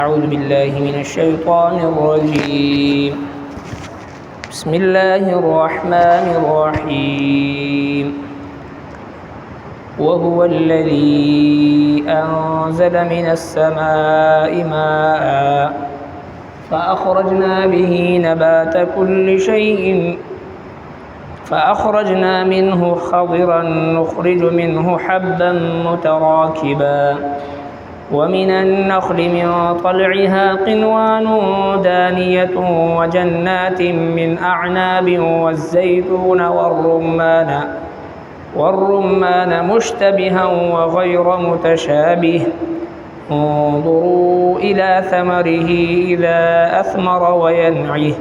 أعوذ بالله من الشيطان الرجيم. بسم الله الرحمن الرحيم. وهو الذي أنزل من السماء ماء فأخرجنا به نبات كل شيء فأخرجنا منه خضرا نخرج منه حبا متراكبا ومن النخل من طلعها قنوان دانية وجنات من أعناب والزيتون والرمان مشتبها وغير متشابه انظروا إلى ثمره إذا أثمر وينعه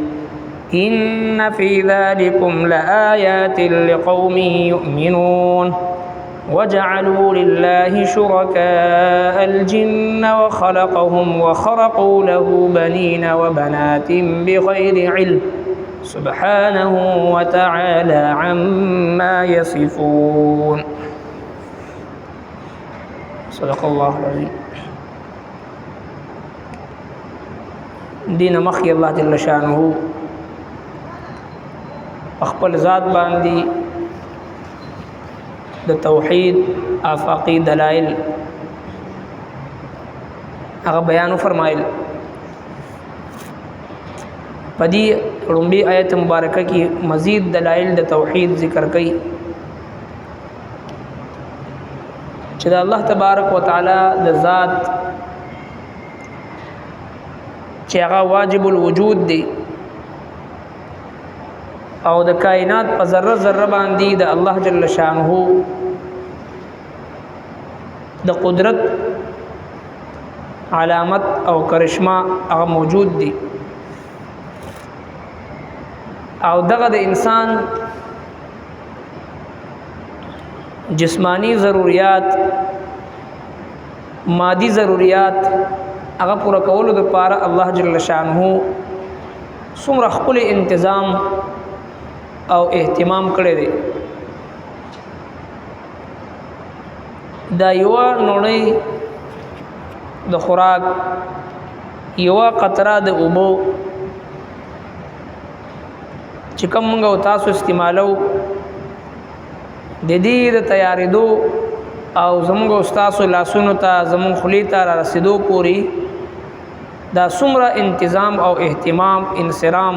إن في ذلكم لآيات لقوم يؤمنون وجعلوا لله شركاء الجن وخلقهم وخرقوا له بنين وبنات بغير علم سبحانه وتعالى عما يصفون. صدق الله العظيم. دین مخی اللہ جل شانہ اخبر ذات باندی د توحید آفاقی دلائل هغه بیان فرمایل. پدی رنبی آیت مبارکہ کی مزید دلائل د توحید ذکر کئی چې الله تبارک وتعالی د ذات چې هغه واجب الوجود دی او د کائنات په ذره ذره باندې د الله جل شانه د قدرت علامت او کرشمه هغه موجود دي او دغه د انسان جسمانی ضرورت مادی ضرورت هغه پوره کولو لپاره الله جل شانه څومره خپل انتظام او اهتمام کړی دی. دا یو نوړی د خوراک یو قطره د اوبو چې کوم موږ تاسو استعمالو د دې د تیارېدو او زموږ استاسو لاسونو ته زموږ خلی ته را رسیدو پوری دا څومره انتظام او اهتمام انصرام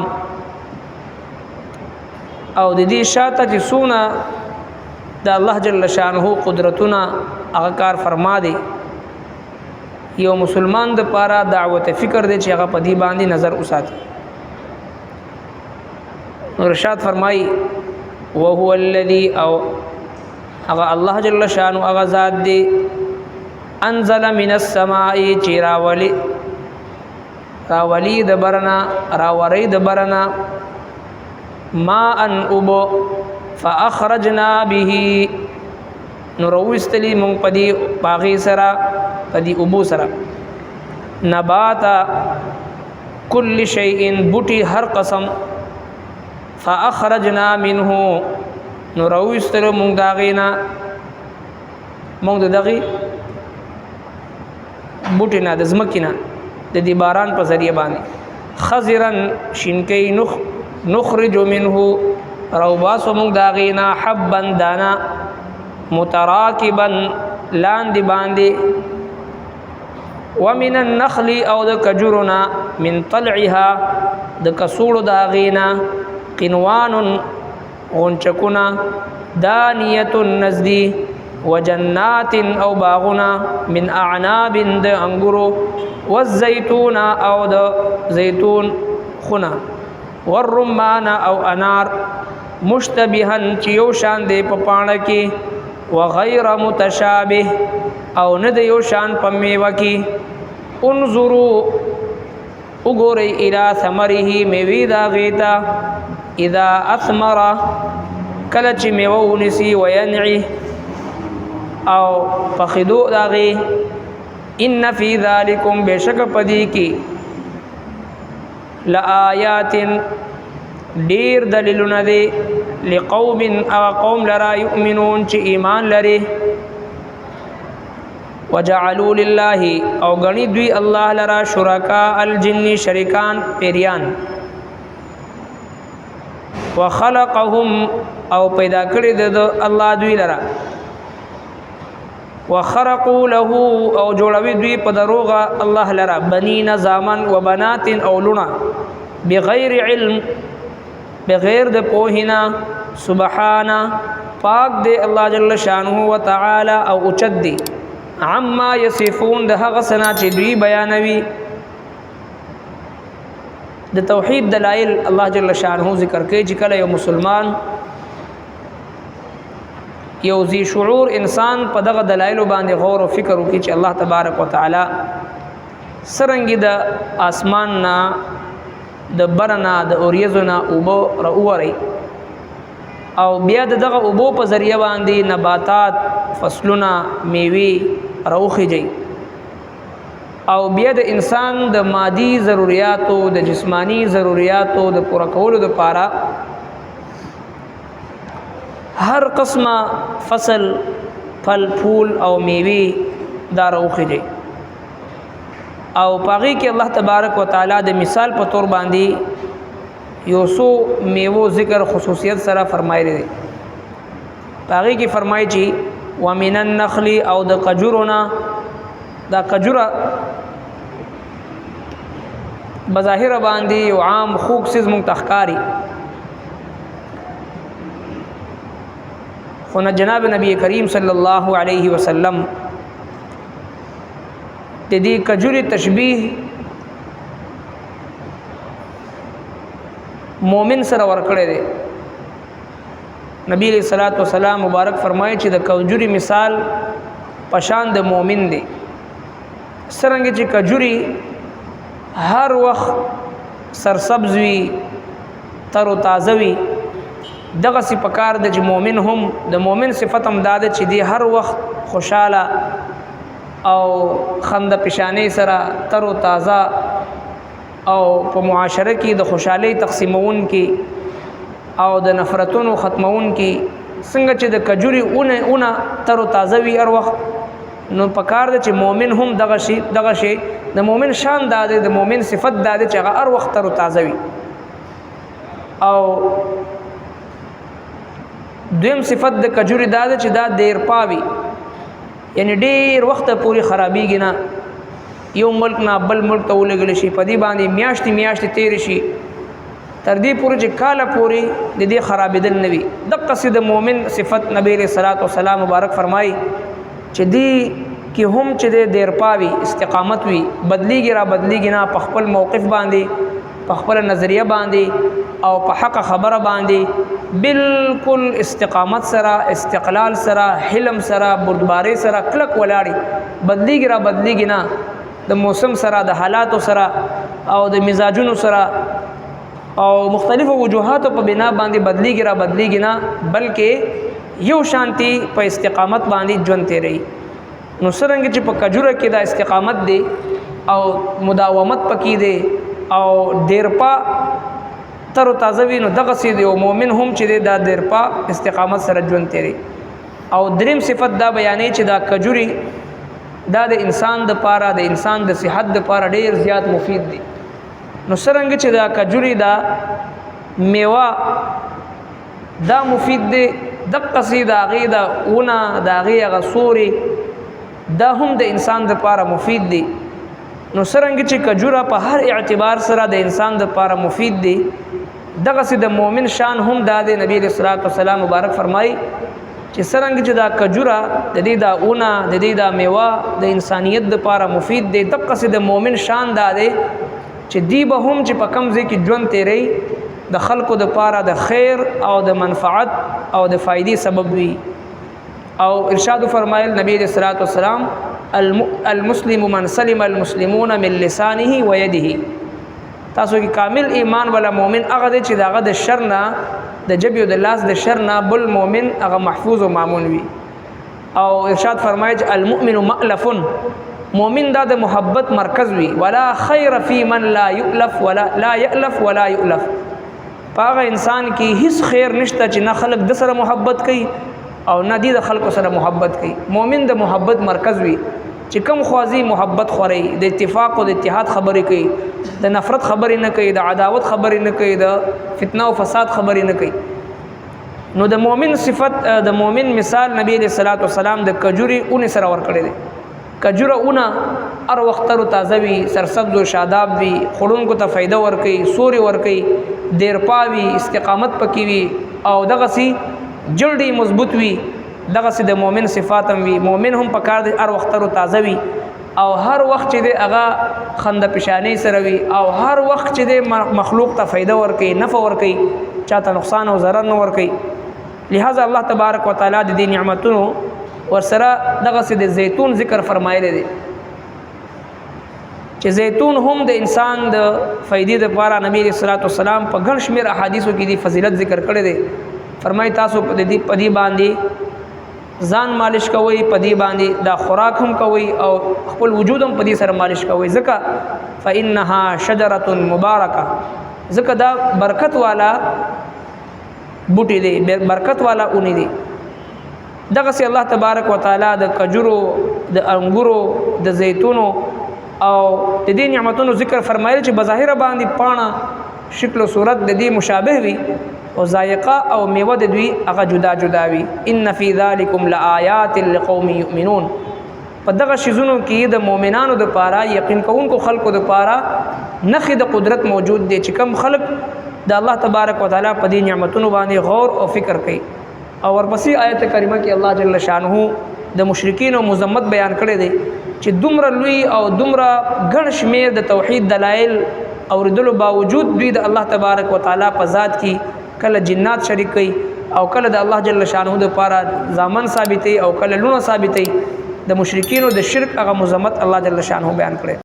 او د دې شاته چې سونه د الله جل شانه قدرتونه هغه کار فرما دی. یو مسلمان د پاره دعوت فکر دی چې هغه په دې باندې نظر وساتي. ارشاد فرمای وهو الذي او هغه الله جل شانه هغه ذات دی انزل من السماء چې راولي د برنا راوري د برنا ما ان ابو فاخرجنا به نروستلی مون پدی باغی سرا پدی ابو سرا نبات کل شیء بوٹی ہر قسم فاخرجنا منه نروستل مون داغینا مون دغی بوٹی نا د زمکینا د دی باران په ذریعہ باندې خضرن شینکی نخرج منه روباس مون داغینا حبا دانا متراکبا لاندی باندی ومن النخل او د کجرنا من طلعها د کسوڑ داغینا قنوان غنچکنا دانیت نزدی وجنات او باغنا من اعناب د انگرو والزیتون او د زیتون خنا والرمان او انار مشتبها چیو شان دے پپانا کی وغیر متشابه او ند یو شان پمیوه کی انظروا اگوری الى ثمره میوی دا غیتا اذا اثمر کلچ میوو نسی وینعی او فخدو دا غی ان فی ذالکم بشک پدی کی لآیات دیر دلیلونه دی لقوم او قوم لرا یؤمنون چې ایمان لري وجعلوا لله او غني دوی الله لرا شرکاء الجن شریکان پیریان وخلقهم او پیدا کړی د الله دوی لرا وخرقوا له او جوړوي دوی په دروغه الله لرا بنین زامن وبنات او لونه بغیر علم بغیر د پوهینا سبحانه پاک دی الله جل شانه وتعالى او اوچد دی عما يصفون د هغه سنا چې دوی بیانوي د توحید دلائل الله جل شانه ذکر کوي چې کله یو مسلمان یو ذی شعور انسان په دغه دلایل باندې غور او فکر وکړي چې الله تبارک وتعالى سرنګي د اسمان نا د برنا د اوریزنا اوبو راوري او بیا دغه اوبو په ذریعہ باندې نباتات فصلونه میوي راوخیږي او بیا د انسان د مادي ضرورتو د جسمانی ضرورتو د پوره کولو لپاره هر قسمه فصل پھل پھول او میوي دا راوخیږي او پاغي کې الله تبارک وتعالى د مثال په تور باندې یوسو میوو ذکر خصوصیت سره فرمایلی دی پاغي کې فرمایي چې ومن النخل او د قجورنا دا قجوره بظاهر باندې یو عام خوږ سیز منتخکاری خو جناب نبی کریم صلی الله علیه وسلم د دې کجوري تشبیه مومن سره ورکړی دی نبی علیہ الصلوۃ والسلام مبارک فرمایي چې د کجوري مثال پشان د مومن دی سرنګ چې کجوري هر وخت سرسبز وي تر او تازه وي دغه سی پکار د مومن هم د مومن صفت هم داده چې دی هر وخت خوشاله او خند پشانه سره تر او تازه او په معاشره کې د خوشحالي تقسیمون کې او د نفرتونو ختمون کې څنګه چې د کجوري اونه تر او تازه وي هر وخت نو پکار د چې مومن هم دغه شی د مومن شان داده د مومن صفت داده چې هغه هر وخت تر او تازه وي او دویم صفت د کجوري داده چې دا دیر پاوي یعنی ډیر وخت پوری خرابېږي نه یو ملک نه بل ملک ته ولګل شي په دې باندې میاشتې تیر شي تر دې پورې چې کاله پورې د دې خرابېدل نه وي د قصید مومن صفت نبی رسول الله والسلام مبارک فرمایي چې دې کې هم چې د دیر پاوي استقامت وي بدلیږي نه په خپل موقف باندې په خپل نظریه باندې او په حق خبره باندې بالکل استقامت سره استقلال سره حلم سره بردباری سره کلک ولاړي بدلیږي نه د موسم سره د حالاتو سره او د مزاجونو سره او مختلفو وجوهاتو په بنا باندې بدلیږي نه بلکې یو شانتی په استقامت باندې ژوند تیری نو څنګه چې په کجوره کې دا استقامت دی او مداومت پکې دی او دیرپا تر تازه وینو دغه سي دی او مؤمن هم چې دا دیرپا استقامت سره ژوند تیری او دریم صفت دا بیانې چې دا کجوري دا د انسان د پاره د انسان د صحت د پاره ډیر زیات مفید دي نو څنګه چې دا کجوري دا میوه دا مفید دي د قصیده غیدا اونا دا غیغه سوري دا هم د انسان د پاره مفید دي نو څنګه چې کجوره په هر اعتبار سره د انسان د پاره مفید دي دغه سي د مؤمن شان هم د نبی رسول الله والسلام مبارک فرمای چې څنګه چې دا کجوره د دې دا اونا د دې دا میوه د انسانيت د پاره مفید دي دغه سي د مؤمن شان د چې دی به هم چې په کم ځای کې ژوند تیری د خلکو د پاره د خیر او د منفعت او د فائدې سبب وي او ارشاد فرمایل نبی رسول الله والسلام المسلم من سلم المسلمون من لسانه ويده تاسو کې کامل ایمان ولا مؤمن هغه چې داغه د شر نه د جبې او د لاس د شر نه بل مؤمن هغه محفوظ او مامون وي او ارشاد فرمایي المؤمن مألف مؤمن دا د محبت مرکز وي ولا خیر فی من لا یؤلف ولا یألف ولا یؤلف پاغه انسان کې هیڅ خیر نشته چې نه خلق د سره محبت کوي او نه دی د خلکو سره محبت کوي مؤمن د محبت مرکز وي چې کوم خوازي محبت خوري د اتفاق او د اتحاد خبرې کوي د نفرت خبرې نه کوي د عداوت خبرې نه کوي د فتنه او فساد خبرې نه کوي نو د مؤمن صفت د مؤمن مثال نبی علیہ الصلوۃ والسلام د کجوري اون سره ور کړی دی کجوره اونه هر وخت تر تازه وي سرسبز او شاداب وي خړونکو ته فائدہ ور کوي سوري ور کوي دیر پاوي استقامت پکې وي او دغه سي جلدی مضبوط وي دغه سي د مؤمن صفات هم وي مؤمن هم پکار دی هر وخت تر تازه وي او هر وخت چې د هغه خنده پشانی سره وي او هر وخت چې د مخلوق ته فائدہ ور کوي نفع ور کوي چاته نقصان او ضرر نه ور کوي لہذا الله تبارک وتعالى د دې نعمتونو ورسره دغه سي د زيتون ذکر فرمایلی دی چې زيتون هم د انسان د فائدې لپاره نبی رسول الله والسلام په ګڼ شمېر احادیثو کې دی فضیلت ذکر کړی دی فرمای تاسو په دې پدی باندې ځان مالش کوي پدی باندې دا خوراک هم کوي او خپل وجود هم پدی سره مالش کوي ځکه فإنها شجرة مبارکه ځکه دا برکت والا بوټي دی برکت والا اونې دی دغه سي الله تبارک وتعالى د کجورو د انګورو د زيتونو او د دې نعمتونو ذکر فرمایلی چې بظاهر باندې پاڼه شکل او صورت د دې مشابه وي او ذائقه او میوه د دوی هغه جدا جدا وي ان فی ذلکم لآیات لقوم یؤمنون په دغه شیزونو کې د مؤمنانو د پاره یقین کوونکو خلکو د پاره نخې د قدرت موجود دي چې کم خلق د الله تبارک وتعالى په دې نعمتونو باندې غور او فکر کوي او ورپسې آیت کریمه کې الله جل شانه د مشرکین او مذمت بیان کړی دی چې دومره لوی او دومره ګڼ شمیر د توحید دلایل اوریدلو باوجود دوی د الله تبارک وتعالى په ذات کې کله جنات شریک کوي او کله د الله جل شانه د پاره ضامن ثابتي او کله لونه ثابتي د مشرکین او د شرک هغه مذمت الله جل شانه بیان کړی